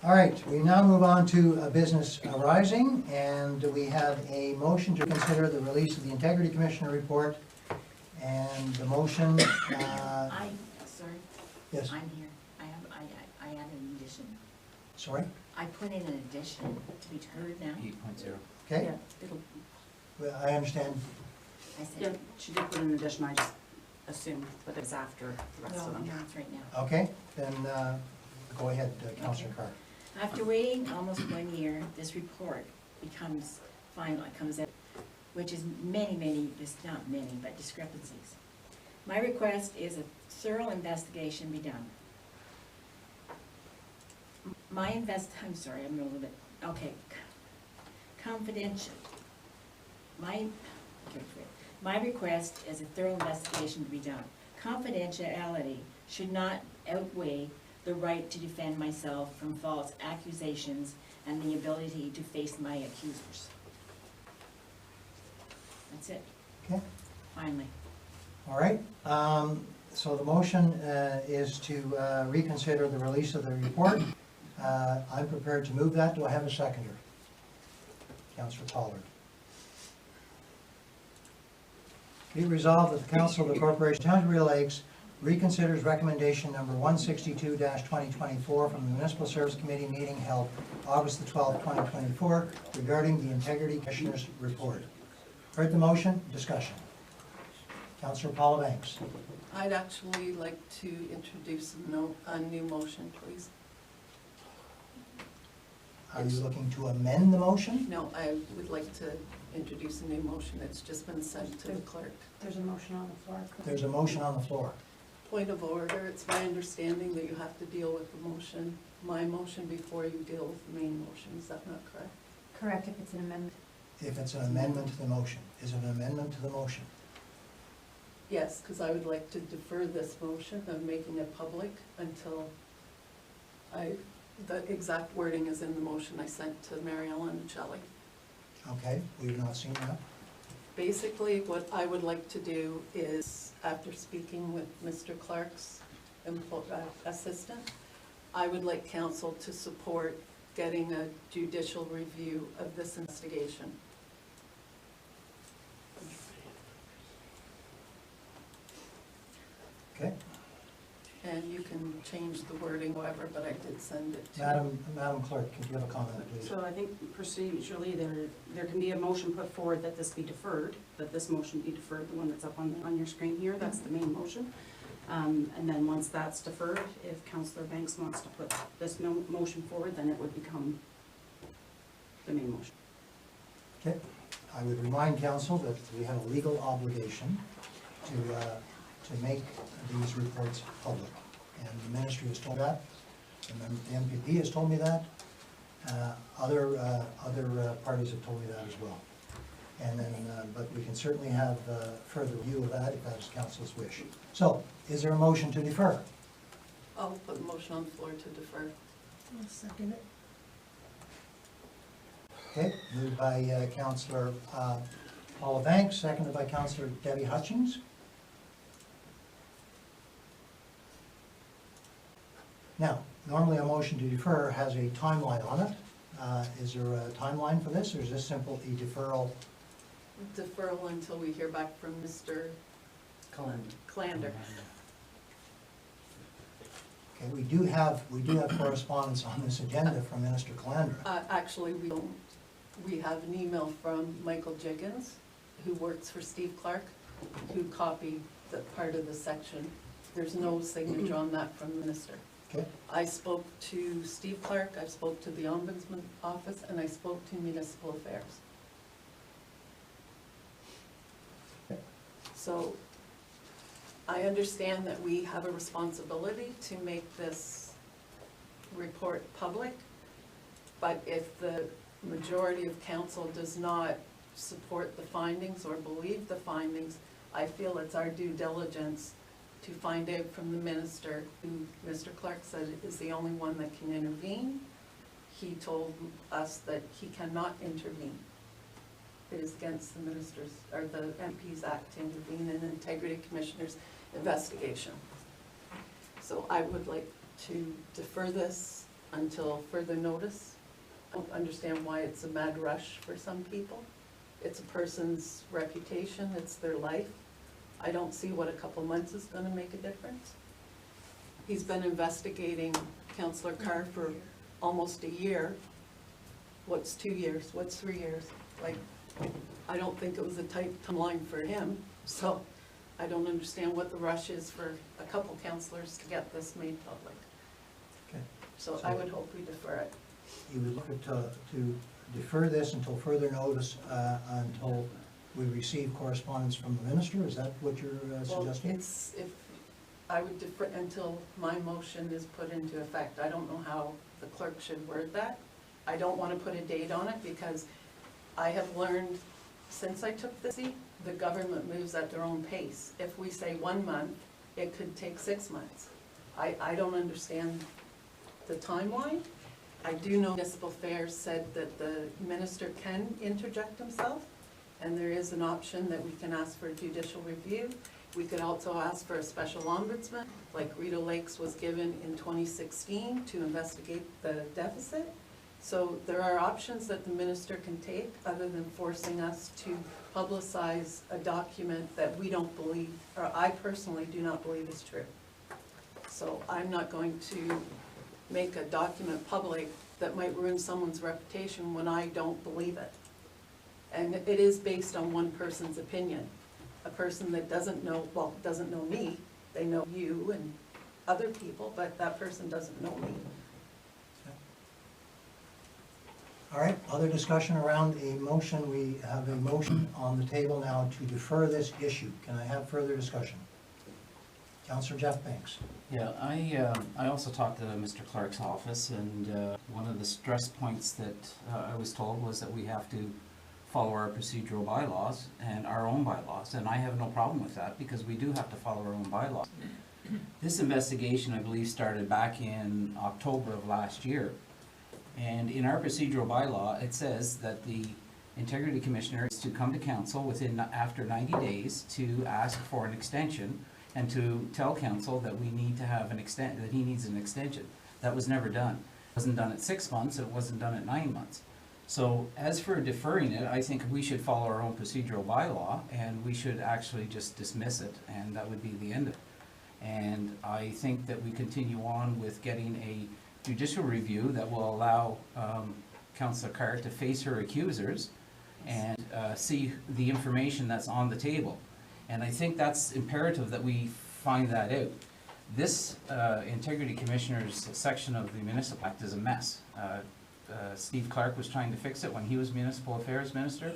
All right, we now move on to a business arising, and we have a motion to consider the release of the Integrity Commissioner report. And the motion, Sorry, yes, I'm here. I added an addition. sorry, I put in an addition to be heard now. 8.0. okay, Yeah, it'll, well, I understand, I said. Yeah, she did put in addition, I just assumed, but it's after the rest of them. No, it's right now. okay, then go ahead, Councillor Carr. After waiting almost 1 year, this report becomes final, it comes out, which is many, not many, but discrepancies. My request is a thorough investigation be done. I'm sorry, I'm a little bit, okay. Confidential. My request is a thorough investigation to be done. Confidentiality should not outweigh the right to defend myself from false accusations and the ability to face my accusers. That's it, Okay, finally. all right, so the motion is to reconsider the release of the report. I'm prepared to move that. Do I have a seconder? Councillor Pollard. Be it resolved that the Council of the Corporation of Rideau Lakes reconsiders recommendation number 162-2024 from the Municipal Service Committee meeting held August the 12th, 2024 regarding the Integrity Commissioner's report. Heard the motion? Discussion. Councillor Paula Banks. I'd actually like to introduce a new motion, please. Are you looking to amend the motion? No, I would like to introduce a new motion. It's just been sent to the clerk. There's a motion on the floor. There's a motion on the floor. Point of order, it's my understanding that you have to deal with the motion, my motion, before you deal with the main motion. Is that not correct? Correct, if it's an amendment. If it's an amendment to the motion. Is it an amendment to the motion? Yes, because I would like to defer this motion of making it public until the exact wording is in the motion I sent to Mary Ellen and Shelley. Okay, we've not seen that. Basically, what I would like to do is, after speaking with Mr. Clark's assistant, I would like council to support getting a judicial review of this investigation. Okay. And you can change the wording, however, but I did send it to. Madam Clerk, could you have a comment, please? So I think procedurally, there can be a motion put forward that this be deferred, that this motion be deferred, the one that's up on your screen here, that's the main motion. And then once that's deferred, if Councillor Banks wants to put this motion forward, then it would become the main motion. Okay. I would remind council that we have a legal obligation to make these reports public. And the ministry has told that, and the MPP has told me that. Other parties have told me that as well. And then, but we can certainly have further review of that if that is council's wish. So, is there a motion to defer? I'll put a motion on the floor to defer. I'll second it. Okay, moved by Councillor Paula Banks, seconded by Councillor Debbie Hutchings. Now, normally a motion to defer has a timeline on it. Is there a timeline for this, or is this simple a deferral? Deferral until we hear back from Mr. Clander. Okay, we do have correspondence on this agenda from Minister Calandra. Actually, we don't. We have an email from Michael Jiggins, who works for Steve Clark, who copied the part of the section. There's no signature on that from the minister. Okay. I spoke to Steve Clark, I spoke to the ombudsman office, and I spoke to municipal affairs. Okay. So I understand that we have a responsibility to make this report public, but if the majority of council does not support the findings or believe the findings, I feel it's our due diligence to find out from the minister, who Mr. Clark said is the only one that can intervene. He told us that he cannot intervene. It is against the minister's, or the MP's Act to intervene in an integrity commissioner's investigation. So I would like to defer this until further notice. I don't understand why it's a mad rush for some people. It's a person's reputation, it's their life. I don't see what a couple months is gonna make a difference. He's been investigating Councillor Carr for almost a year. What's 2 years? What's 3 years? Like, I don't think it was a tight timeline for him, so I don't understand what the rush is for a couple councillors to get this made public. Okay. So I would hope we defer it. You would look at, to defer this until further notice, until we receive correspondence from the minister? Is that what you're Well, suggesting? it's, if, I would defer until my motion is put into effect. I don't know how the clerk should word that. I don't want to put a date on it because I have learned since I took the seat, the government moves at their own pace. If we say 1 month, it could take 6 months. I don't understand the timeline. I do know Municipal Affairs said that the minister can interject himself, and there is an option that we can ask for judicial review. We could also ask for a special ombudsman, like Rideau Lakes was given in 2016 to investigate the deficit. So there are options that the minister can take other than forcing us to publicize a document that we don't believe, or I personally do not believe is true. So I'm not going to make a document public that might ruin someone's reputation when I don't believe it. And it is based on one person's opinion. A person that doesn't know, well, doesn't know me, they know you and other people, but that person doesn't know me. All right, other discussion around a motion. We have a motion on the table now to defer this issue. Can I have further discussion? Councillor Jeff Banks. Yeah, I also talked to Mr. Clark's office, and one of the stress points that I was told was that we have to follow our procedural bylaws and our own bylaws, and I have no problem with that because we do have to follow our own bylaws. This investigation, I believe, started back in October of last year, and in our procedural bylaw, it says that the Integrity Commissioner is to come to council after 90 days to ask for an extension and to tell council that we need to have that he needs an extension. That was never done. It wasn't done at 6 months, it wasn't done at 9 months. So as for deferring it, I think we should follow our own procedural bylaw and we should actually just dismiss it, and that would be the end of it. And I think that we continue on with getting a judicial review that will allow Councillor Carr to face her accusers and see the information that's on the table. And I think that's imperative that we find that out. This Integrity Commissioner's section of the Municipal Act is a mess. Steve Clark was trying to fix it when he was Municipal Affairs Minister,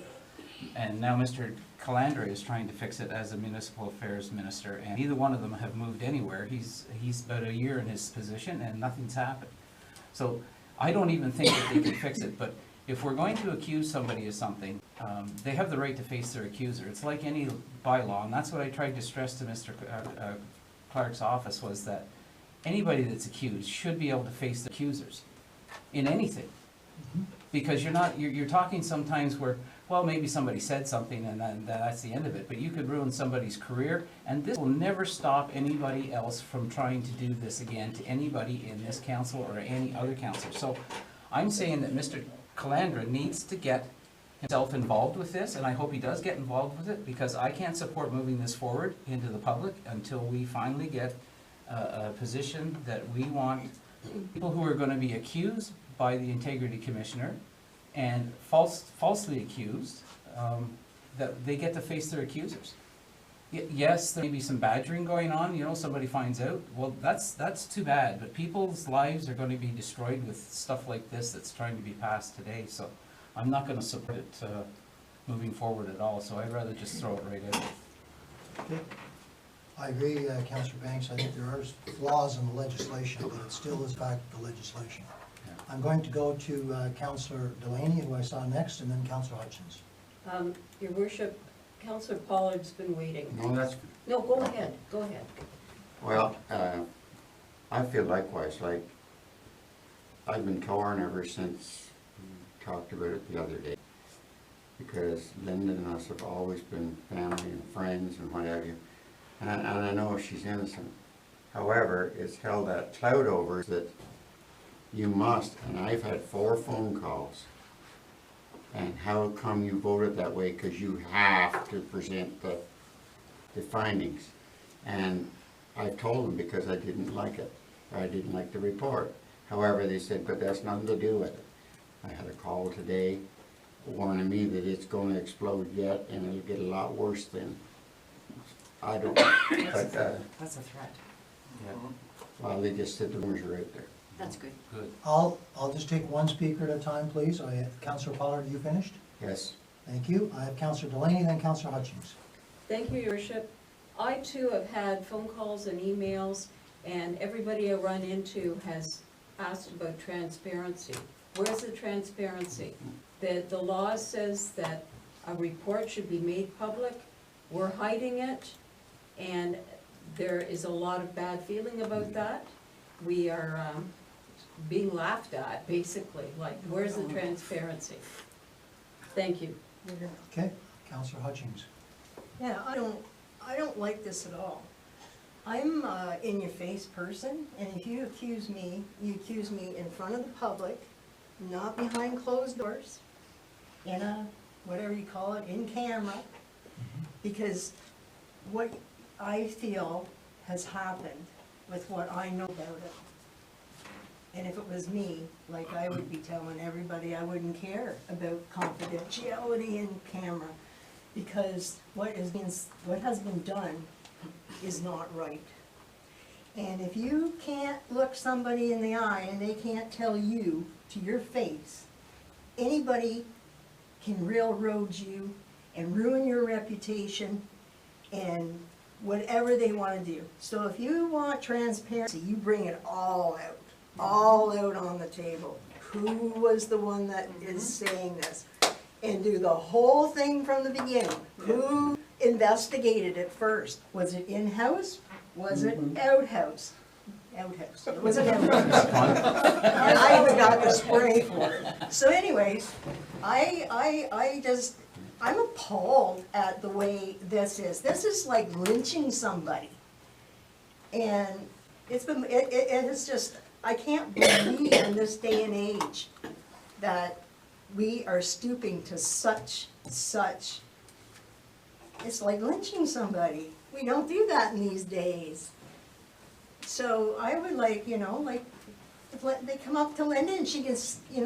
and now Mr. Calandra is trying to fix it as a Municipal Affairs Minister, and neither one of them have moved anywhere. He's about a year in his position and nothing's happened. So I don't even think that they can fix it, but if we're going to accuse somebody of something, they have the right to face their accuser. It's like any bylaw, and that's what I tried to stress to Mr. Clark's office, was that anybody that's accused should be able to face the accusers in anything. Because you're talking sometimes where, well, maybe somebody said something and then that's the end of it, but you could ruin somebody's career, and this will never stop anybody else from trying to do this again to anybody in this council or any other council. So I'm saying that Mr. Calandra needs to get himself involved with this, and I hope he does get involved with it, because I can't support moving this forward into the public until we finally get a position that we want people who are going to be accused by the Integrity Commissioner and falsely accused, that they get to face their accusers. Yes, there may be some badgering going on, you know, somebody finds out, well, that's too bad, but people's lives are going to be destroyed with stuff like this that's trying to be passed today, so I'm not going to support it moving forward at all, so I'd rather just throw it right out. Okay. I agree, Councillor Banks. I think there are flaws in the legislation, but it still is in fact the legislation. Yeah. I'm going to go to Councillor Delaney, who I saw next, and then Councillor Hutchins. Your Worship, Councillor Pollard's been waiting. No, that's, No, go ahead, go ahead. well, I feel likewise, like, I've been torn ever since we talked about it the other day. Because Linda and us have always been family and friends and what have you. And I know she's innocent. However, it's held that cloud over that You must, and I've had 4 phone calls. And how come you voted that way? Because you have to present the findings. And I told them because I didn't like it. I didn't like the report. However, they said, but that's nothing to do with it. I had a call today warning me that it's going to explode yet, and it'll get a lot worse than, I don't, but, That's a threat. well, they just said the rumors are out there. That's good. Good. I'll just take one speaker at a time, please. Councillor Pollard, you finished? Yes. Thank you. I have Councillor Delaney, then Councillor Hutchings. Thank you, Your Worship. I too have had phone calls and emails, and everybody I run into has asked about transparency. Where's the transparency? The law says that a report should be made public. We're hiding it, and there is a lot of bad feeling about that. We are being laughed at, basically, like, where's the transparency? Thank you. Okay, Councillor Hutchings. Yeah, I don't like this at all. I'm a in-your-face person, and if you accuse me in front of the public, not behind closed doors, in a, whatever you call it, in camera, because what I feel has happened with what I know about it. And if it was me, like, I would be telling everybody I wouldn't care about confidentiality in camera, because what has been done is not right. And if you can't look somebody in the eye and they can't tell you to your face, anybody can railroad you and ruin your reputation and whatever they want to do. So if you want transparency, you bring it all out on the table. Who was the one that is saying this? And do the whole thing from the beginning. Who investigated it first? Was it in-house? Was it outhouse? Outhouse. It was an outhouse. And I even got the spray for it. So anyways, I'm appalled at the way this is. This is like lynching somebody. And it is just, I can't believe in this day and age that we are stooping to such, it's like lynching somebody. We don't do that in these days. So I would like, like, if they come up to Linda and she can,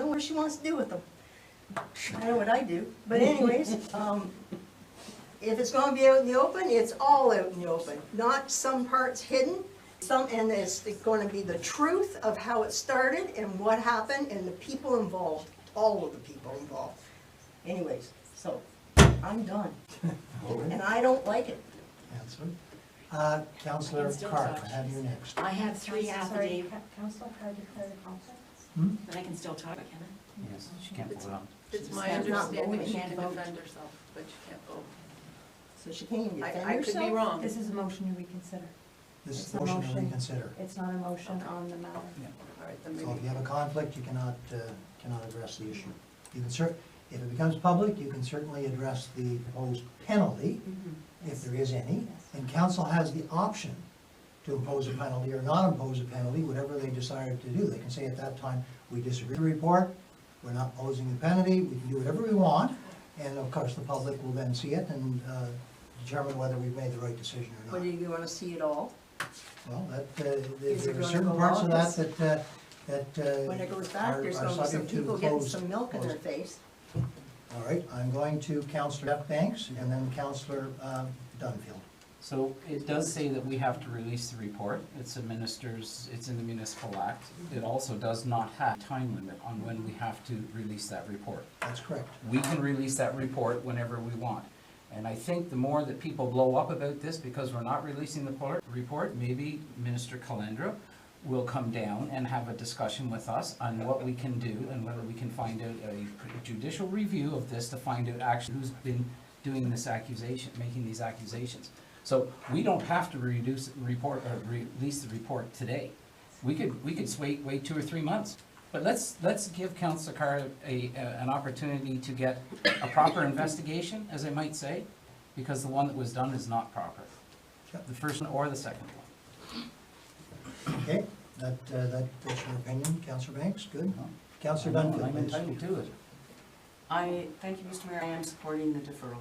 what she wants to do with them. I know what I do, but anyways, if it's gonna be out in the open, it's all out in the open, not some parts hidden. And it's gonna be the truth of how it started and what happened and the people involved, all of the people involved. Anyways, so, I'm done, and I don't like it. Answer. Councillor Carr, I have you next. I have 3 affidavits, Councillor Carr declared a conflict? but I can still talk, can I? Yes, she can't vote on. It's my She's not understanding voting. she can defend herself, but she can't vote. So she can't even defend I could herself? be wrong. This is a motion to reconsider. This is It's a a motion to motion. reconsider. It's not a motion on the matter. All right, then So if maybe. you have a conflict, you cannot address the issue. You can if it becomes public, you can certainly address the proposed penalty, if there is any. And council has the option to impose a penalty or not impose a penalty, whatever they decide to do. They can say at that time, we disagree with the report, we're not imposing the penalty, we can do whatever we want. And of course, the public will then see it and determine whether we've made the right decision or But not. do you wanna see it all? Well, Is there it are gonna certain go parts of on that When it goes back, there's are gonna be some subject to people getting closed- some milk in their closed. face. All right, I'm going to Councillor Banks and then Councillor Dunfield. So it does say that we have to release the report. It's in the Municipal Act. It also does not have a time limit on when we have to release that report. That's correct. We can release that report whenever we want. And I think the more that people blow up about this because we're not releasing the report, maybe Minister Calendra will come down and have a discussion with us on what we can do and whether we can find out a judicial review of this to find out actually who's been doing this accusation, making these accusations. So we don't have to release the report today. We could wait 2 or 3 months. But let's give Councillor Carr an opportunity to get a proper investigation, as I might say, because the one that was done is not proper. Yep. The first one or the second one. Okay, That's your opinion, Councillor Banks, good? No. Councillor I know, Dunphy, I'm please. entitled to it. Thank you, Mr. Mayor, I am supporting the deferral.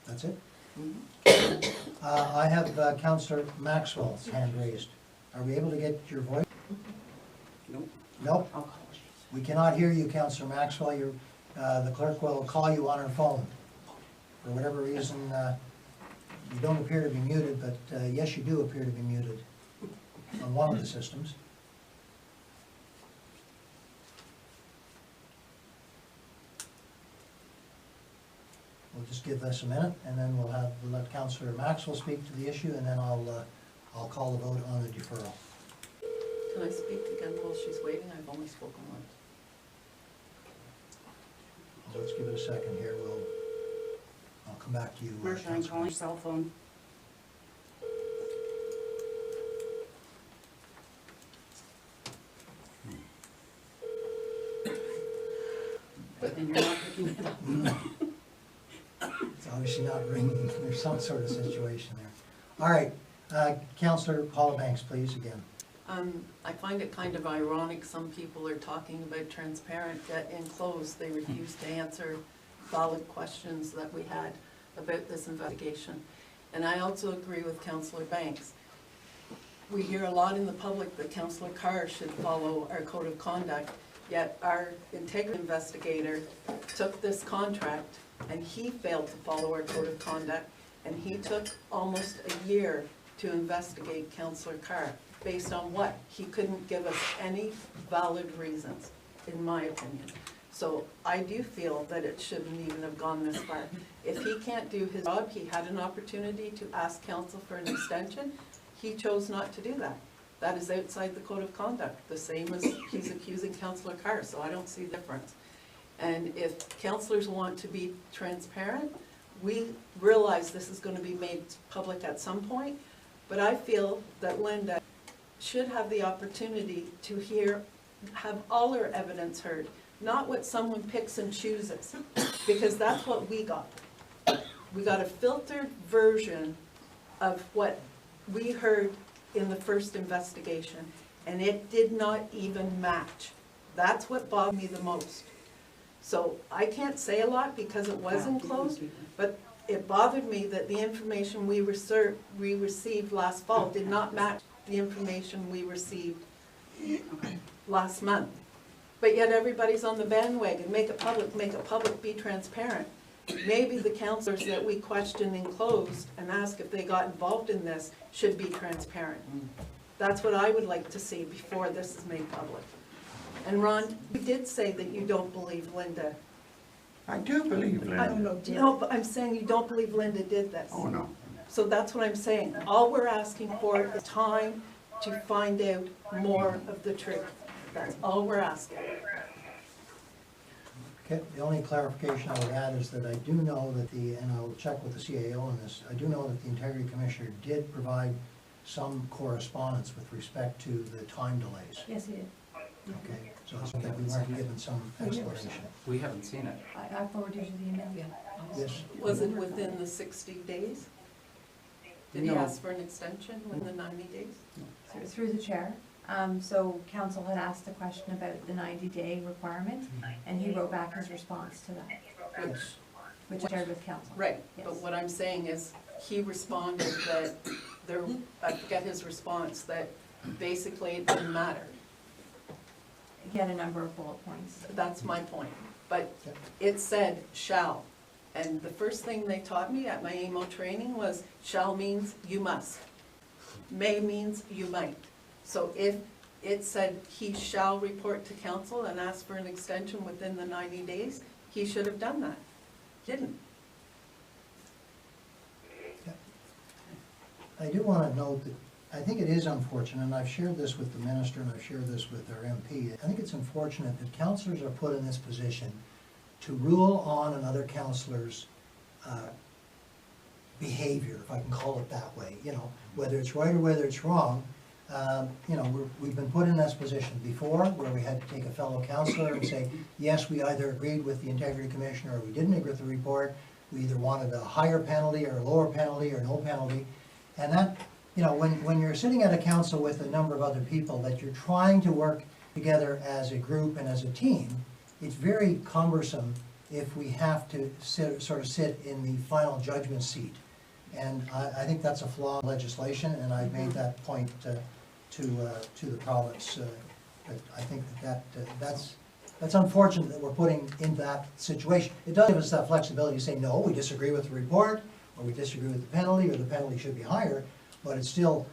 That's it? Mhm. I have Councillor Maxwell's hand raised. Are we able to get your voice? Nope. Nope, I'll call it. we cannot hear you, Councillor Maxwell. The clerk will call you on her phone. For whatever reason, you don't appear to be muted, but yes, you do appear to be muted on one of the systems. We'll just give this a minute, and then we'll let Councillor Maxwell speak to the issue, and then I'll call the vote on the deferral. Can I speak again while she's waiting? I've only spoken once. Let's give it a second here. I'll come back to you. Marcia, I'm calling your cell phone. And you're not picking it up. It's obviously not ringing. There's some sort of situation there. All right, Councillor Paula Banks, please, again. I find it kind of ironic, some people are talking about transparent, yet in close, they refuse to answer valid questions that we had about this investigation. And I also agree with Councillor Banks. We hear a lot in the public that Councillor Carr should follow our code of conduct, yet our integrity investigator took this contract and he failed to follow our code of conduct, and he took almost a year to investigate Councillor Carr. Based on what? He couldn't give us any valid reasons, in my opinion. So I do feel that it shouldn't even have gone this far. If he can't do his job, he had an opportunity to ask council for an extension. He chose not to do that. That is outside the code of conduct, the same as he's accusing Councillor Carr, so I don't see the difference. And if councillors want to be transparent, we realize this is going to be made public at some point, but I feel that Linda should have the opportunity to have all her evidence heard, not what someone picks and chooses, because that's what we got. We got a filtered version of what we heard in the first investigation, and it did not even match. That's what bothered me the most. So I can't say a lot because it wasn't closed, but it bothered me that the information we received last fall did not match the information we received last month. But yet everybody's on the bandwagon, make it public, be transparent. Maybe the councillors that we questioned and closed and asked if they got involved in this should be transparent. That's what I would like to see before this is made public. And Ron, you did say that you don't believe Linda. I do believe Linda. No, but I'm saying you don't believe Linda did this. Oh, no. So that's what I'm saying. All we're asking for is time to find out more of the truth. That's all we're asking. Okay, the only clarification I would add is that I do know that and I'll check with the CAO on this, I do know that the Integrity Commissioner did provide some correspondence with respect to the time delays. Yes, he did. Okay, so it's that we weren't given some explanation. We haven't seen it. I forwarded you the email. Yes, Was it within the 60 days? Did he No. ask for an extension within the 90 days? Through the chair. So council had asked a question about the 90-day requirement, and he wrote back his response to that, which I shared with council. Right, but Yes. what I'm saying is, he responded that I forget his response, that basically it didn't matter. He had a number of bullet points. That's my point. But it said shall. And the first thing they taught me at my AMO training was shall means you must. May means you might. So if it said he shall report to council and ask for an extension within the 90 days, he should have done that. Didn't. I do want to note that I think it is unfortunate, and I've shared this with the minister and I've shared this with our MP. I think it's unfortunate that councillors are put in this position to rule on another councillor's behavior, if I can call it that way, whether it's right or whether it's wrong. We've been put in this position before where we had to take a fellow councillor and say, yes, we either agreed with the Integrity Commissioner or we didn't agree with the report. We either wanted a higher penalty or a lower penalty or no penalty. And that you know, when you're sitting at a council with a number of other people that you're trying to work together as a group and as a team, it's very cumbersome if we have to sort of sit in the final judgment seat. And I think that's a flaw in legislation, and I've made that point to the province. But I think that's unfortunate that we're putting in that situation. It does give us that flexibility to say, no, we disagree with the report, or we disagree with the penalty, or the penalty should be higher, but it still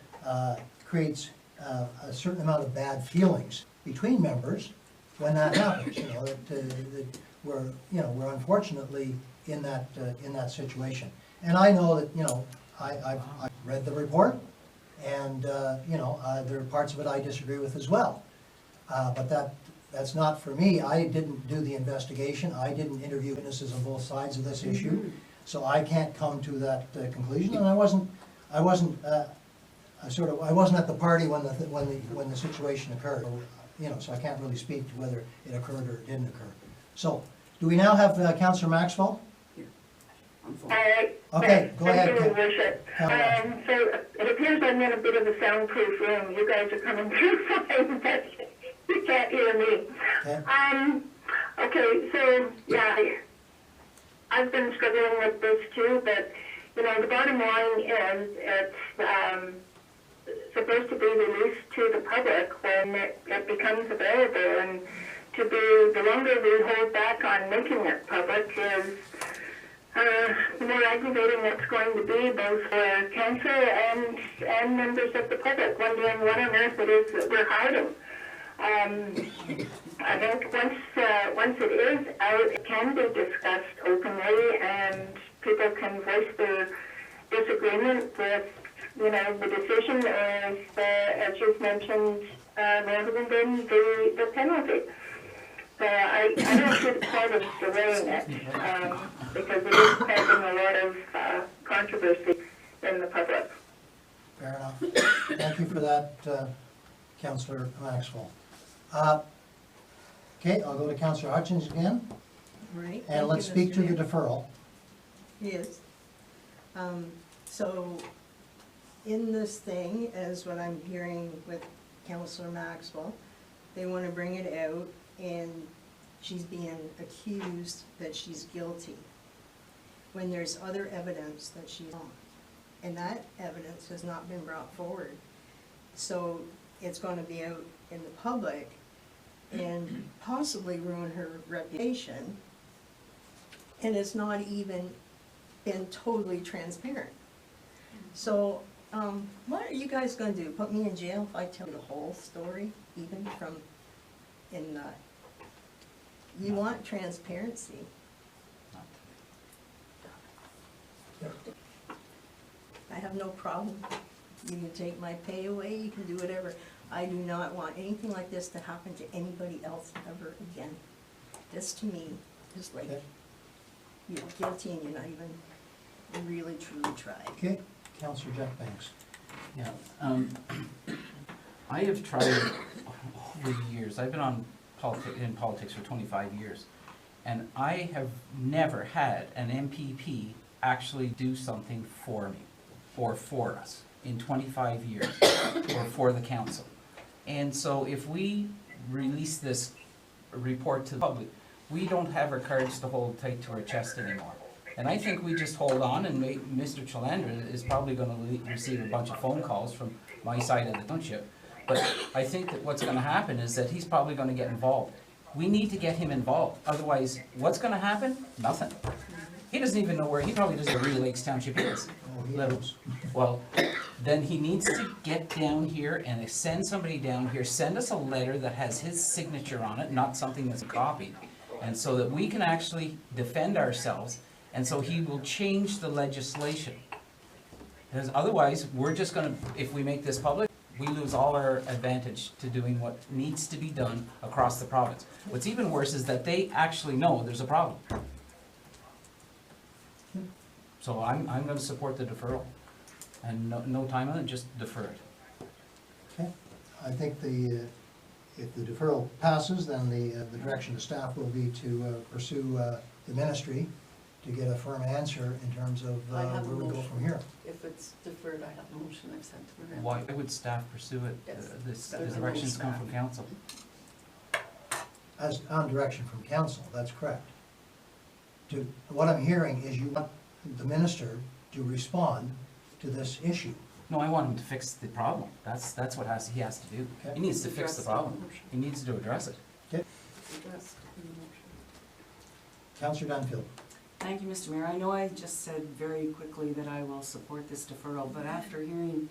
creates a certain amount of bad feelings between members when that happens, you know, that we're unfortunately in that situation. And I know that, you know, I've read the report, and, you know, there are parts of it I disagree with as well. But that's not for me. I didn't do the investigation. I didn't interview witnesses on both sides of this issue. So I can't come to that conclusion, and I wasn't at the party when the situation occurred. You know, so I can't really speak to whether it occurred or it didn't occur. So, do we now have Councillor Maxwell? On phone. Okay, go ahead. Thank you, Your Worship. So it appears I'm in a bit of a soundproof room. You guys are coming through fine, but you can't hear me. Okay. Okay, so yeah, I've been struggling with this too, but you know, the bottom line is it's supposed to be released to the public when it becomes available, and to be, the longer we hold back on making it public is the more aggravating it's going to be, both for council and members of the public, wondering what on earth it is that we're hiding. I think once it is out, it can be discussed openly, and people can voice their disagreement with, you know, the decision, or if, as you've mentioned, rather than the penalty. So I don't see the point of delaying it, because it is causing a lot of controversy in the public. Fair enough. Thank you for that, Councillor Maxwell. Okay, I'll go to Councillor Hutchins again, Right. and let's speak to the deferral. Yes. So, in this thing, as what I'm hearing with Councillor Maxwell, they want to bring it out, and she's being accused that she's guilty, when there's other evidence that she's not. And that evidence has not been brought forward. So it's going to be out in the public and possibly ruin her reputation. And it's not even been totally transparent. So what are you guys going to do? Put me in jail if I tell you the whole story, even from in you want transparency. I have no problem. You can take my pay away, you can do whatever. I do not want anything like this to happen to anybody else ever again. This to me is like, Okay. you're guilty and you're not even really truly tried. Okay, Councillor Jeff Banks. Yeah, I have tried over the years, I've been in politics for 25 years, and I have never had an MPP actually do something for me, or for us, in 25 years, or for the council. And so if we release this report to the public, we don't have our cards to hold tight to our chest anymore. And I think we just hold on, and Mr. Chalandra is probably gonna receive a bunch of phone calls from my side of the township. But I think that what's gonna happen is that he's probably gonna get involved. We need to get him involved, otherwise, what's gonna happen? Nothing. He doesn't even know where, he probably doesn't know where Rideau Lakes Township is. Oh, he knows. Well, then he needs to get down here and send somebody down here, send us a letter that has his signature on it, not something that's copied. And so that we can actually defend ourselves, and so he will change the legislation. Because otherwise, we're just gonna, if we make this public, we lose all our advantage to doing what needs to be done across the province. What's even worse is that they actually know there's a problem. So I'm gonna support the deferral. And no time on it, just defer it. Okay, I think if the deferral passes, then the direction of staff will be to pursue the ministry to get a firm answer in terms of I have a where we go motion. from here. If it's deferred, I have a motion I've sent to Miranda. Why would staff pursue it? Yes. The There's a directions come motion. from council. As on direction from council, that's correct. What I'm hearing is you want the minister to respond to this issue. No, I want him to fix the problem. That's what he has to do. Okay. He needs to fix the Address problem. motion. He needs to address it. Okay, It's addressed in the motion. Councillor Dunfield. Thank you, Mr. Mayor. I know I just said very quickly that I will support this deferral, but after hearing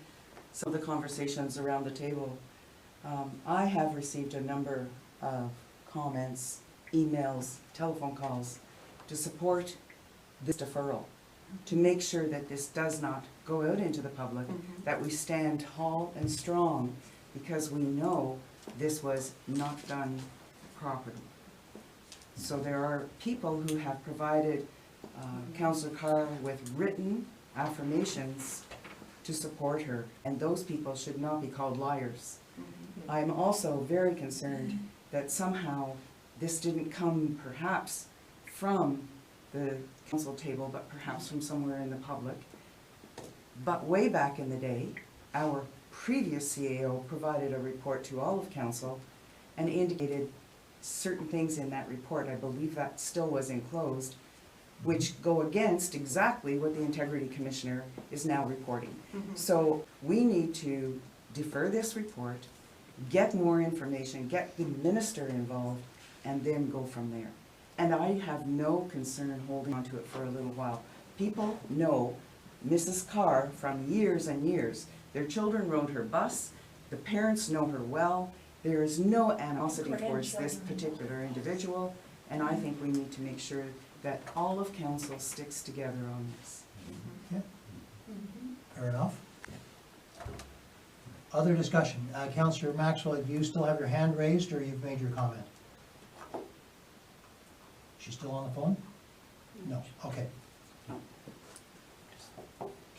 some of the conversations around the table, I have received a number of comments, emails, telephone calls to support this deferral, to make sure that this does not go out into the public, that we stand tall and strong, because we know this was not done properly. So there are people who have provided Councillor Carr with written affirmations to support her, and those people should not be called liars. I'm also very concerned that somehow this didn't come perhaps from the council table, but perhaps from somewhere in the public. But way back in the day, our previous CAO provided a report to all of council and indicated certain things in that report, I believe that still was enclosed, which go against exactly what the Integrity Commissioner is now reporting. So we need to defer this report, get more information, get the minister involved, and then go from there. And I have no concern holding on to it for a little while. People know Mrs. Carr from years and years. Their children rode her bus, the parents know her well. There is no animosity towards this particular individual, and I think we need to make sure that all of council sticks together on this. Okay. Fair enough. Other discussion. Councillor Maxwell, do you still have your hand raised, or you've made your comment? She's still on the phone? No, okay.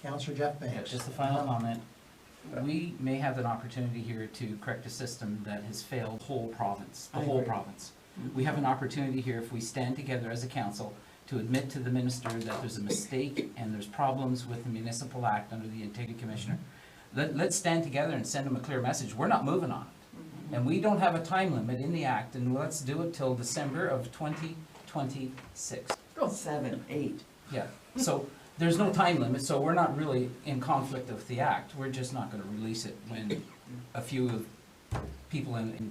Councillor Jeff Yeah, Banks. just a final comment. We may have an opportunity here to correct a system that has failed the whole province, the I whole agree. province. We have an opportunity here, if we stand together as a council, to admit to the minister that there's a mistake and there's problems with the Municipal Act under the Integrity Commissioner. Let's stand together and send them a clear message. We're not moving on it. And we don't have a time limit in the Act, and let's do it till December of 2026. 7, 8. Yeah, so there's no time limit, so we're not really in conflict with the Act. We're just not gonna release it when a few of people in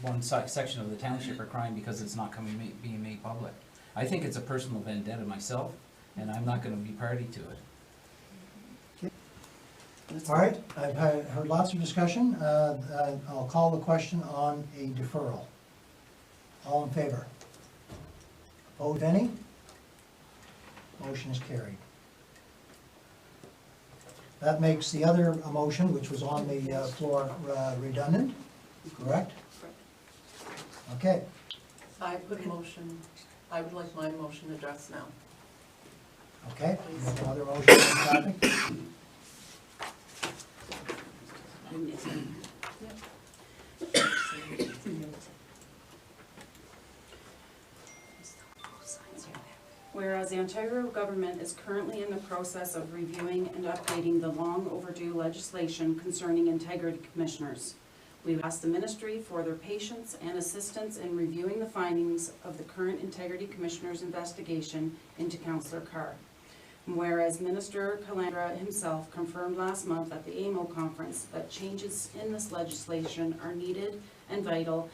one section of the township are crying because it's not being made public. I think it's a personal vendetta myself, and I'm not gonna be party to it. All right, I've heard lots of discussion. I'll call the question on a deferral. All in favor? Opposed, any? Motion is carried. That makes the other motion, which was on the floor, redundant, correct? Okay, I put a motion, I would like my motion addressed now. okay, we have another motion on the topic. Whereas the Ontario government is currently in the process of reviewing and updating the long overdue legislation concerning integrity commissioners. We've asked the ministry for their patience and assistance in reviewing the findings of the current integrity commissioner's investigation into Councillor Carr. Whereas Minister Calandra himself confirmed last month at the AMO conference that changes in this legislation are needed and vital,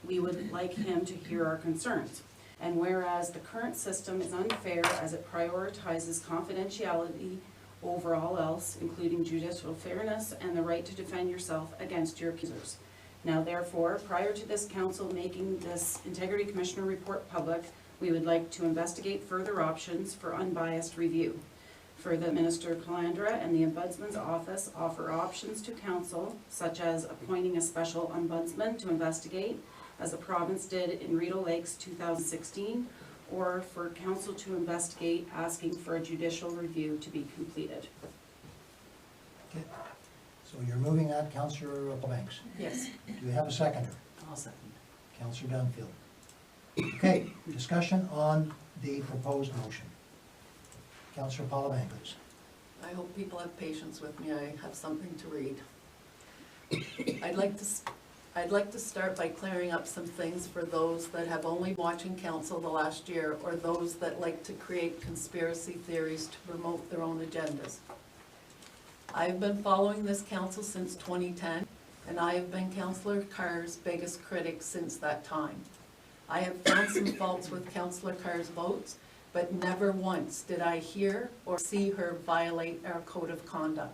we would like him to hear our concerns. And whereas the current system is unfair as it prioritizes confidentiality over all else, including judicial fairness and the right to defend yourself against your accusers. Now therefore, prior to this council making this Integrity Commissioner report public, we would like to investigate further options for unbiased review. Further, Minister Calandra and the Ombudsman's office offer options to council, such as appointing a special ombudsman to investigate, as the province did in Rideau Lakes 2016, or for council to investigate asking for a judicial review to be completed. Okay, so you're moving that, Councillor Banks. Yes. Do we have a seconder? I'll second. Councillor Dunfield. Okay, discussion on the proposed motion. Councillor Palabangos. I hope people have patience with me, I have something to read. I'd like to start by clearing up some things for those that have only been watching council the last year, or those that like to create conspiracy theories to promote their own agendas. I've been following this council since 2010, and I have been Councillor Carr's biggest critic since that time. I have found some faults with Councillor Carr's votes, but never once did I hear or see her violate our code of conduct.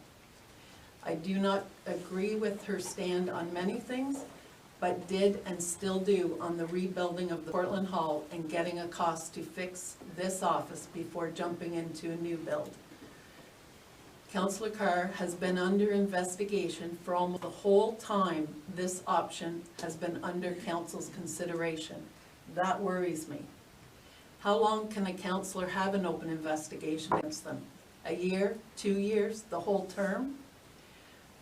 I do not agree with her stand on many things, but did and still do on the rebuilding of the Portland Hall and getting a cost to fix this office before jumping into a new build. Councillor Carr has been under investigation for almost the whole time this option has been under council's consideration. That worries me. How long can a councillor have an open investigation against them? A year, 2 years, the whole term?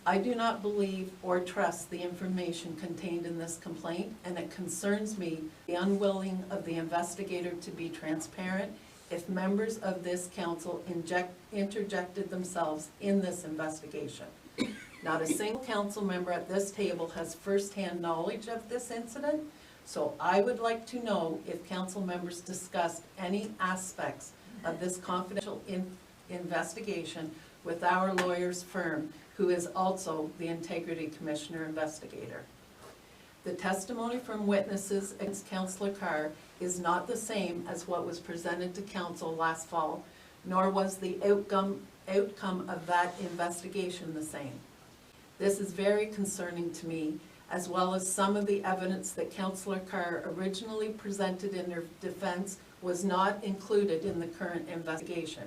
I do not believe or trust the information contained in this complaint, and it concerns me the unwilling of the investigator to be transparent if members of this council interjected themselves in this investigation. Not a single council member at this table has first-hand knowledge of this incident, so I would like to know if council members discussed any aspects of this confidential investigation with our lawyer's firm, who is also the Integrity Commissioner investigator. The testimony from witnesses against Councillor Carr is not the same as what was presented to council last fall, nor was the outcome of that investigation the same. This is very concerning to me, as well as some of the evidence that Councillor Carr originally presented in her defense was not included in the current investigation.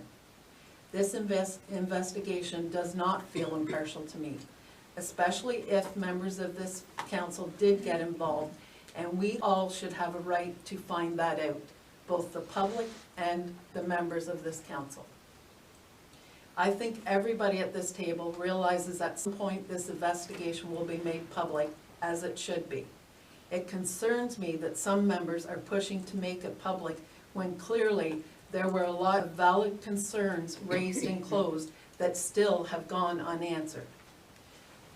This investigation does not feel impartial to me, especially if members of this council did get involved, and we all should have a right to find that out, both the public and the members of this council. I think everybody at this table realizes at some point this investigation will be made public, as it should be. It concerns me that some members are pushing to make it public when clearly there were a lot of valid concerns raised and closed that still have gone unanswered.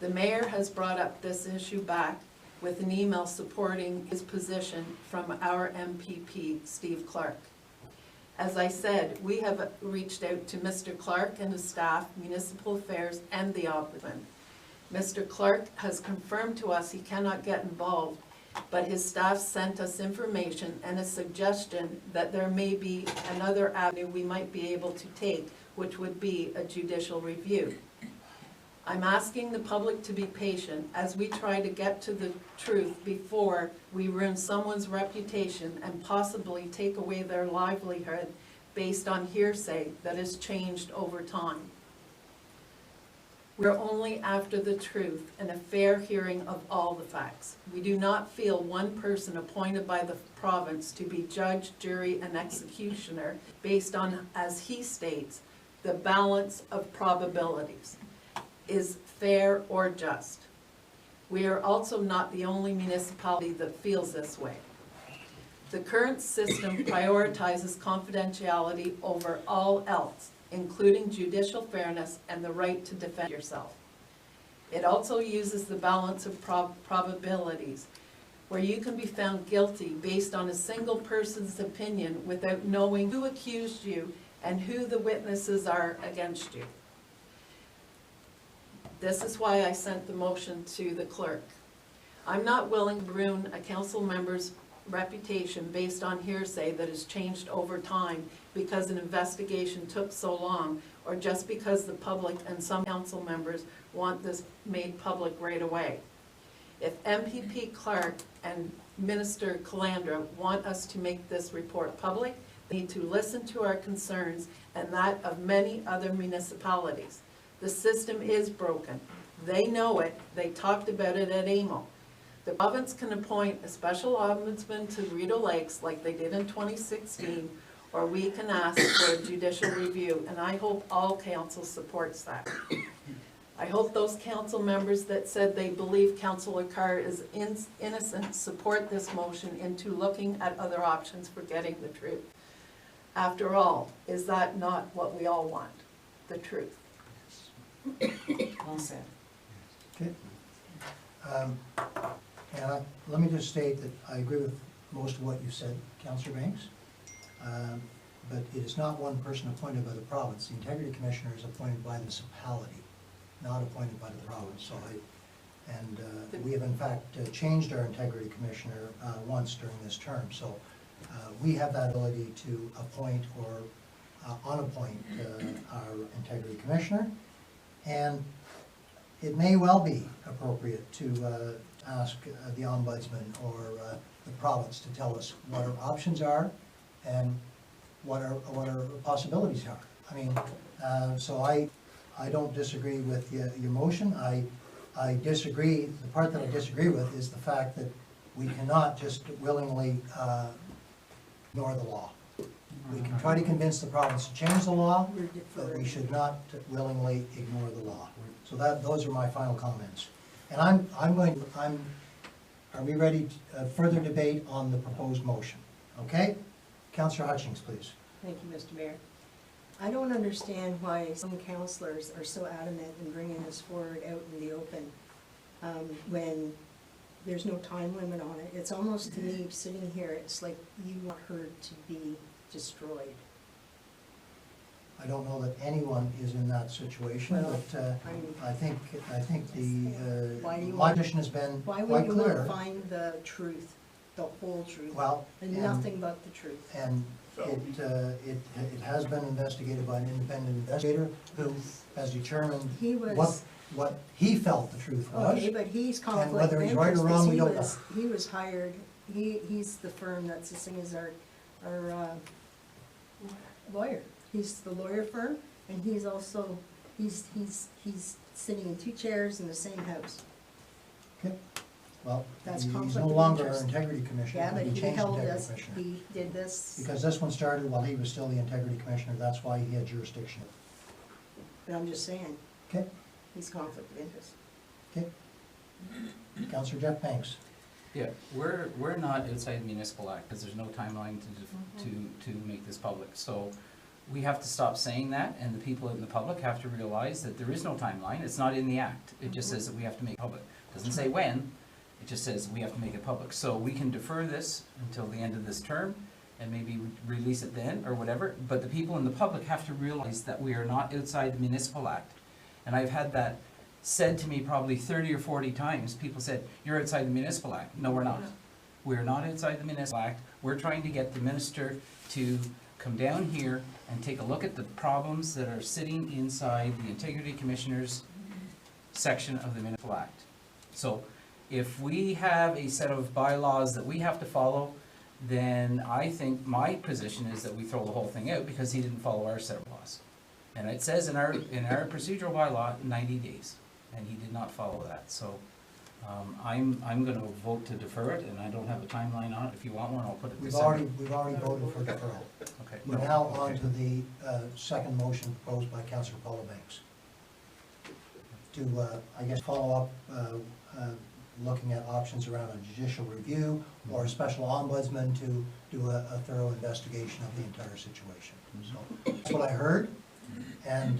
The mayor has brought up this issue back with an email supporting his position from our MPP, Steve Clark. As I said, we have reached out to Mr. Clark and his staff, Municipal Affairs, and the Ombudsman. Mr. Clark has confirmed to us he cannot get involved, but his staff sent us information and a suggestion that there may be another avenue we might be able to take, which would be a judicial review. I'm asking the public to be patient as we try to get to the truth before we ruin someone's reputation and possibly take away their livelihood based on hearsay that has changed over time. We're only after the truth and a fair hearing of all the facts. We do not feel one person appointed by the province to be judge, jury, and executioner based on, as he states, the balance of probabilities is fair or just. We are also not the only municipality that feels this way. The current system prioritizes confidentiality over all else, including judicial fairness and the right to defend yourself. It also uses the balance of probabilities, where you can be found guilty based on a single person's opinion without knowing who accused you and who the witnesses are against you. This is why I sent the motion to the clerk. I'm not willing to ruin a council member's reputation based on hearsay that has changed over time because an investigation took so long, or just because the public and some council members want this made public right away. If MPP Clark and Minister Calandra want us to make this report public, they need to listen to our concerns and that of many other municipalities. The system is broken. They know it. They talked about it at AMO. The province can appoint a special ombudsman to Rideau Lakes like they did in 2016, or we can ask for a judicial review, and I hope all council supports that. I hope those council members that said they believe Councillor Carr is innocent support this motion into looking at other options for getting the truth. After all, is that not what we all want? The truth. Well said. Okay. Let me just state that I agree with most of what you said, Councillor Banks. But it is not one person appointed by the province. The Integrity Commissioner is appointed by the municipality, not appointed by the province. So we have in fact changed our Integrity Commissioner once during this term. So we have that ability to appoint or unappoint our Integrity Commissioner. And it may well be appropriate to ask the ombudsman or the province to tell us what our options are and what our possibilities are. I mean, so I don't disagree with your motion. I disagree, the part that I disagree with is the fact that we cannot just willingly ignore the law. We can try to convince the province to change the law, but we should not willingly ignore the law. So those are my final comments. And are we ready to further debate on the proposed motion? Okay? Councillor Hutchings, please. Thank you, Mr. Mayor. I don't understand why some councillors are so adamant in bringing this forward out in the open when there's no time limit on it. It's almost, to me, sitting here, it's like you want her to be destroyed. I don't know that anyone is in that situation, Well, but I think Why do you my want- position has been Why quite would you clear. not find the truth, the whole truth, Well, and nothing but the truth? And it has been investigated by an independent investigator who has determined He was, what he felt the truth was. okay, but he's conflict of whether he's right or interest, wrong, because we don't know. he was hired, he's the firm that's the same as our lawyer. He's the lawyer firm, and he's also, he's sitting in two chairs in the same house. Okay, well, That's he's conflict no of longer our interest. integrity commissioner, Yeah, but but he he changed held integrity this, commissioner. he did this, Because this one started while he was still the integrity commissioner, that's why he had jurisdiction. but I'm just saying, Okay, he's conflict of interest. okay. Councillor Jeff Banks. Yeah, we're not outside the Municipal Act, because there's no timeline to make this public. So we have to stop saying that, and the people in the public have to realize that there is no timeline. It's not in the Act. It just says that we have to make it public. It doesn't say when, it just says we have to make it public. So we can defer this until the end of this term, and maybe release it then, or whatever. But the people in the public have to realize that we are not outside the Municipal Act. And I've had that said to me probably 30 or 40 times. People said, you're outside the Municipal Act. No, we're not. We're not outside the Municipal Act. We're trying to get the minister to come down here and take a look at the problems that are sitting inside the Integrity Commissioner's section of the Municipal Act. So if we have a set of bylaws that we have to follow, then I think my position is that we throw the whole thing out because he didn't follow our set of laws. And it says in our procedural bylaw, 90 days, and he did not follow that. So I'm gonna vote to defer it, and I don't have a timeline on it. If you want one, I'll put it We've December. already voted for deferral. Okay. We're now on to the second motion proposed by Councillor Paula Banks. To, I guess, follow up, looking at options around a judicial review or a special ombudsman to do a thorough investigation of the entire situation. So that's what I heard, and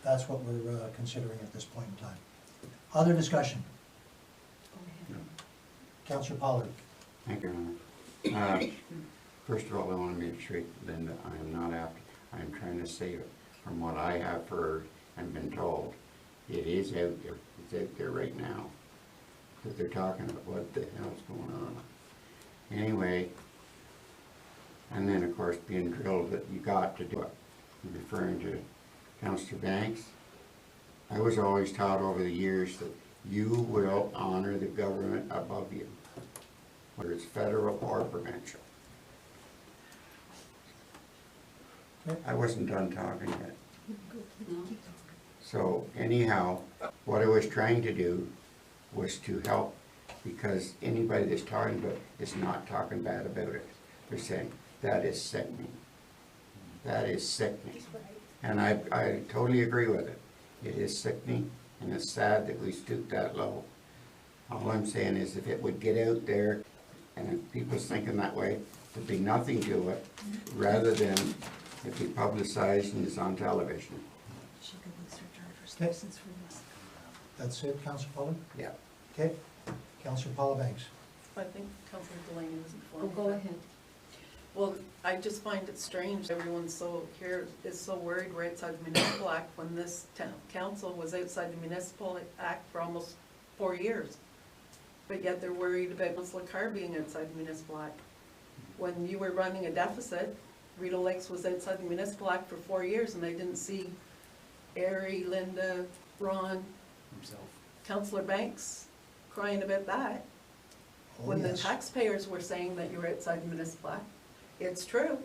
that's what we're considering at this point in time. Other discussion? Councillor Pollard. Thank you, Honor. First of all, I want to make sure, Linda, I am not after, I'm trying to save it. From what I have heard and been told, it is out there, it's out there right now. Because they're talking about what the hell's going on. Anyway, and then of course being drilled that you got to do it. I'm referring to Councillor Banks. I was always taught over the years that you will honor the government above you, whether it's federal or provincial. I wasn't done talking yet. So anyhow, what I was trying to do was to help, because anybody that's talking about it is not talking bad about it. They're saying, that is sickening. That is sickening. And I totally agree with it. It is sickening, and it's sad that we stooped that low. All I'm saying is if it would get out there, and if people's thinking that way, there'd be nothing to it, rather than it be publicized and it's on television. Okay. That's it, Councillor Paula? Yeah. Okay. Councillor Paula Banks. I think Councillor Delaney was Oh, informed. go ahead. Well, I just find it strange, everyone's is so worried we're outside the Municipal Act when this council was outside the Municipal Act for almost 4 years. But yet they're worried about Councillor Carr being outside the Municipal Act. When you were running a deficit, Rideau Lakes was outside the Municipal Act for 4 years and they didn't see Ari, Linda, Ron, Himself. Councillor Banks crying about that. Oh, When the yes. taxpayers were saying that you were outside the Municipal Act. It's true.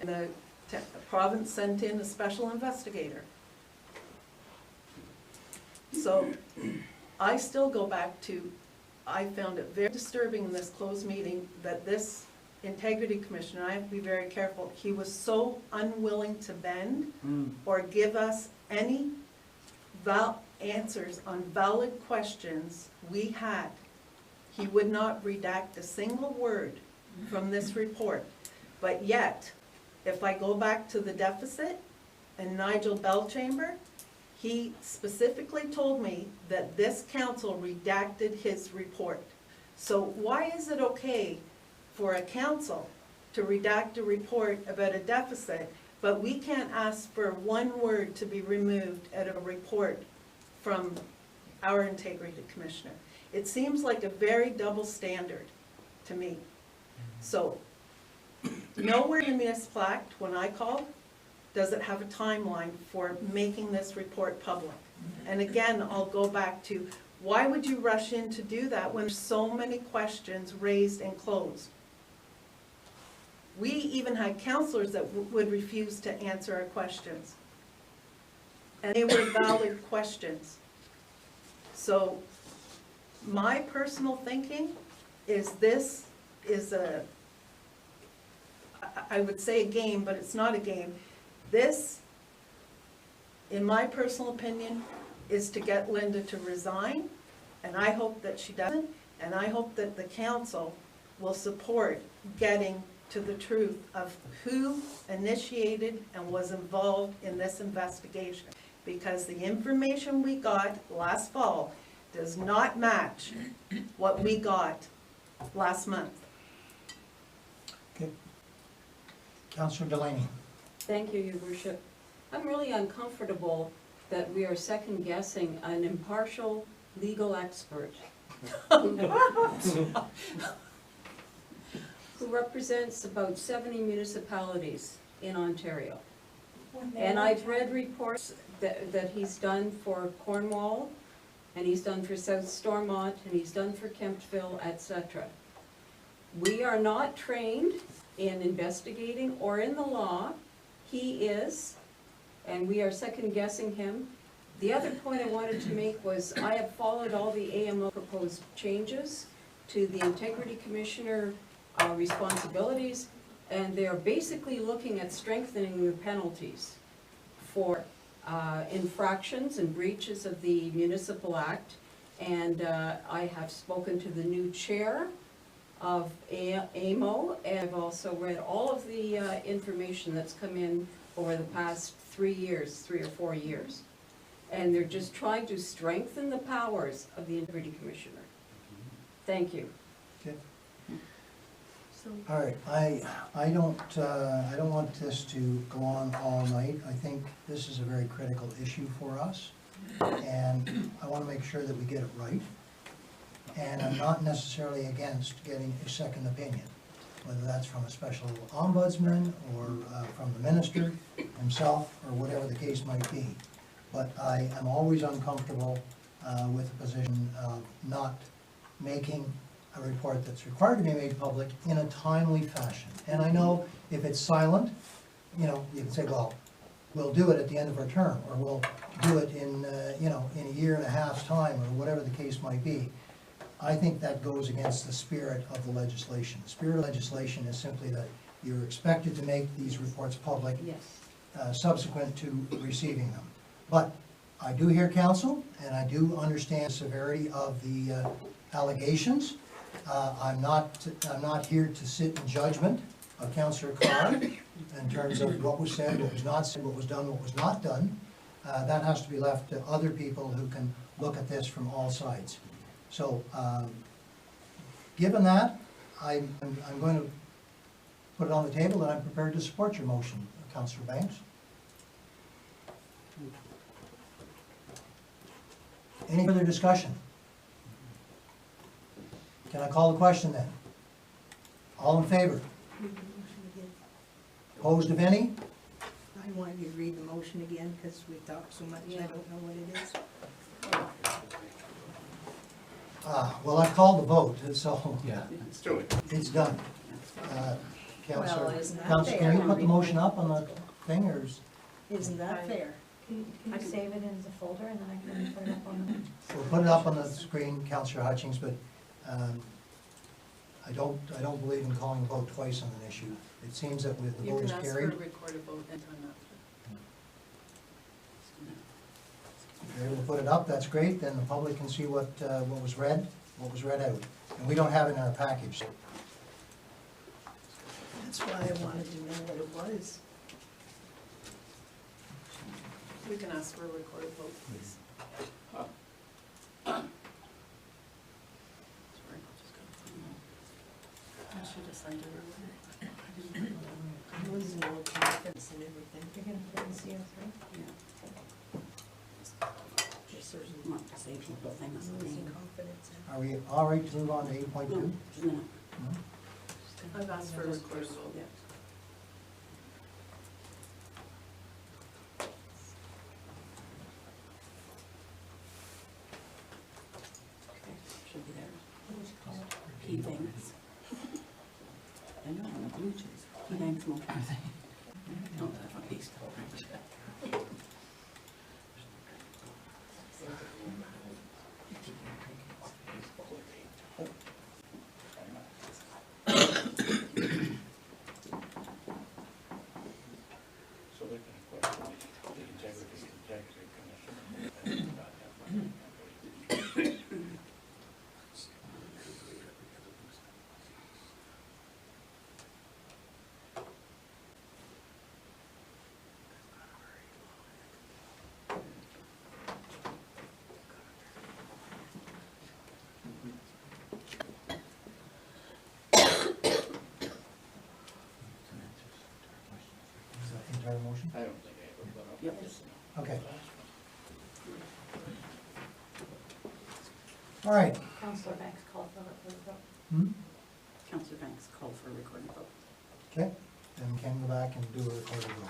And the province sent in a special investigator. So I still go back to, I found it very disturbing in this closed meeting that this integrity commissioner, I have to be very careful, he was so unwilling to bend or give us any answers on valid questions we had. He would not redact a single word from this report. But yet, if I go back to the deficit and Nigel Belchamber, he specifically told me that this council redacted his report. So why is it okay for a council to redact a report about a deficit, but we can't ask for one word to be removed out of a report from our integrity commissioner? It seems like a very double standard to me. So, nowhere in the Municipal Act, when I called, does it have a timeline for making this report public. And again, I'll go back to, why would you rush in to do that when there's so many questions raised and closed? We even had councillors that would refuse to answer our questions. And they were valid questions. So, my personal thinking is this is I would say a game, but it's not a game. This, in my personal opinion, is to get Linda to resign, and I hope that she doesn't, and I hope that the council will support getting to the truth of who initiated and was involved in this investigation. Because the information we got last fall does not match what we got last month. Okay. Councillor Delaney. Thank you, Your Worship. I'm really uncomfortable that we are second-guessing an impartial legal expert who represents about 70 municipalities in Ontario. And I've read reports that he's done for Cornwall, and he's done for South Stormont, and he's done for Kemptville, etc. We are not trained in investigating or in the law. He is, and we are second-guessing him. The other point I wanted to make was I have followed all the AMO proposed changes to the Integrity Commissioner responsibilities, and they are basically looking at strengthening the penalties for infractions and breaches of the Municipal Act. And I have spoken to the new chair of AMO, and I've also read all of the information that's come in over the past 3 or 4 years. And they're just trying to strengthen the powers of the Integrity Commissioner. Thank you. Okay. All right, I don't want this to go on all night. I think this is a very critical issue for us, and I want to make sure that we get it right. And I'm not necessarily against getting a second opinion, whether that's from a special ombudsman or from the minister himself, or whatever the case might be. But I am always uncomfortable with the position of not making a report that's required to be made public in a timely fashion. And I know if it's silent, you can say, well, we'll do it at the end of our term, or we'll do it in, in a year and a half's time, or whatever the case might be. I think that goes against the spirit of the legislation. The spirit of legislation is simply that you're expected to make these reports public Yes. subsequent to receiving them. But I do hear counsel, and I do understand the severity of the allegations. I'm not here to sit in judgment of Councillor Carr in terms of what was said, what was not said, what was done, what was not done. That has to be left to other people who can look at this from all sides. So, given that, I'm going to put it on the table, and I'm prepared to support your motion, Councillor Banks. Any further discussion? Can I call the question then? All in favor? Opposed, if any? I wanted you to read the motion again, because we talked so much, I don't know what it is. Well, I called the vote, so Yeah. it's done. Well, Councillor, isn't that Councillor, can fair? you put the motion up on the thing, or is, Isn't that fair? Can you save it as a folder and then I can put it up on we'll put it up on the screen, Councillor Hutchings, but I don't believe in calling a vote twice on an issue. It seems that with the You vote can is ask for a carried, recorded vote anytime after. if you're able to put it up, that's great, then the public can see what was read out. And we don't have it in our package. That's why I wanted to know what it was. We can ask for a recorded vote, please. I should have signed it earlier. It was no confidence in everything. You're gonna put it in CO3? Just there's Not to say people think it's losing me. confidence in. Are we all right to move on to 8.2? No, just a minute. I've asked for a recorded vote. Yeah. Okay, should be there. Key things. I know, on the blue cheese. Key things, motion. No, that's not these. Is that the entire motion? I don't think I ever put up. Yep. Okay. All right. Councillor Banks called for it, vote. Hmm? Councillor Banks called for a recorded vote. Okay, then we can go back and do a recorded vote.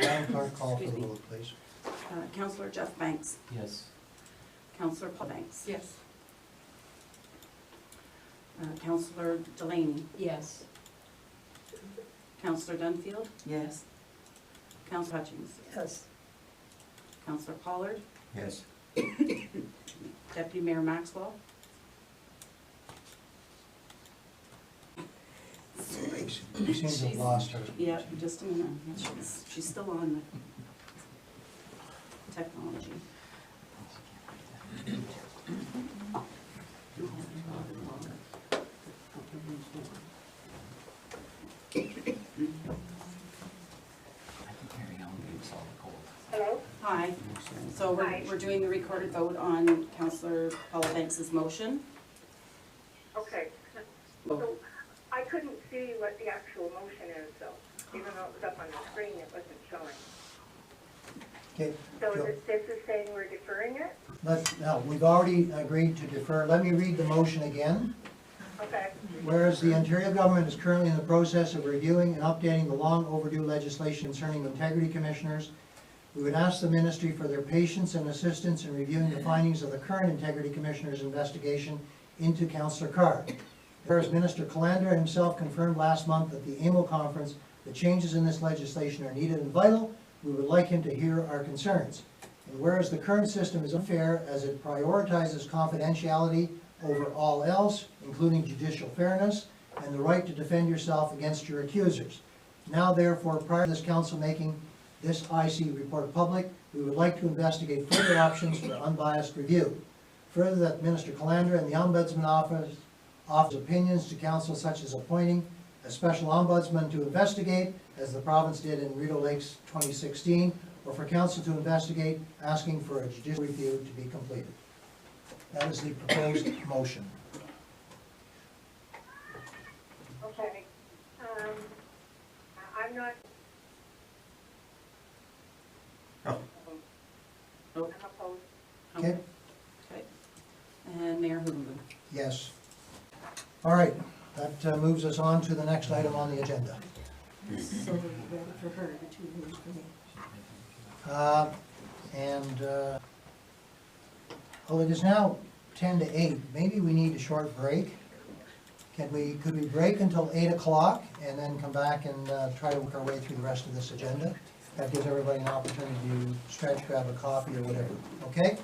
Madam Clerk, call for the vote, please. Councillor Jeff Banks. Yes. Councillor Paul Banks. Yes. Councillor Delaney. Yes. Councillor Dunfield. Yes. Councillor Hutchings. Yes. Councillor Pollard. Yes. Deputy Mayor Maxwell. We seem to have lost her. Yeah, just a minute. She's still on the technology. I can carry on being solid cold. Hello? Hi. So Hi. we're doing the recorded vote on Councillor Paul Banks's motion. Okay. So I couldn't see what the actual motion is, though. Even though it was up on the screen, it wasn't showing. Okay, So Joe, this is saying we're deferring it? now, we've already agreed to defer. Let me read the motion again. Okay. Whereas the Ontario government is currently in the process of reviewing and updating the long overdue legislation concerning integrity commissioners, we would ask the ministry for their patience and assistance in reviewing the findings of the current integrity commissioner's investigation into Councillor Carr. Whereas Minister Calandra himself confirmed last month at the AMO conference that changes in this legislation are needed and vital, we would like him to hear our concerns. And whereas the current system is unfair as it prioritizes confidentiality over all else, including judicial fairness and the right to defend yourself against your accusers. Now therefore, prior to this council making this IC report public, we would like to investigate further options for unbiased review. Further, that Minister Calandra and the Ombudsman Office offers opinions to council such as appointing a special ombudsman to investigate, as the province did in Rideau Lakes 2016, or for council to investigate, asking for a judicial review to be completed. That is the proposed motion. Okay. I'm not. Oh. Oh, I'm opposed. Okay? Okay. And Mayor Hoogenboom. Yes. All right, that moves us on to the next item on the agenda. So ready for her, the 2 minutes for me. Well, it is now 10 to 8. Maybe we need a short break. Could we break until 8 o'clock and then come back and try to work our way through the rest of this agenda? That gives everybody an opportunity to stretch, grab a coffee or whatever, okay?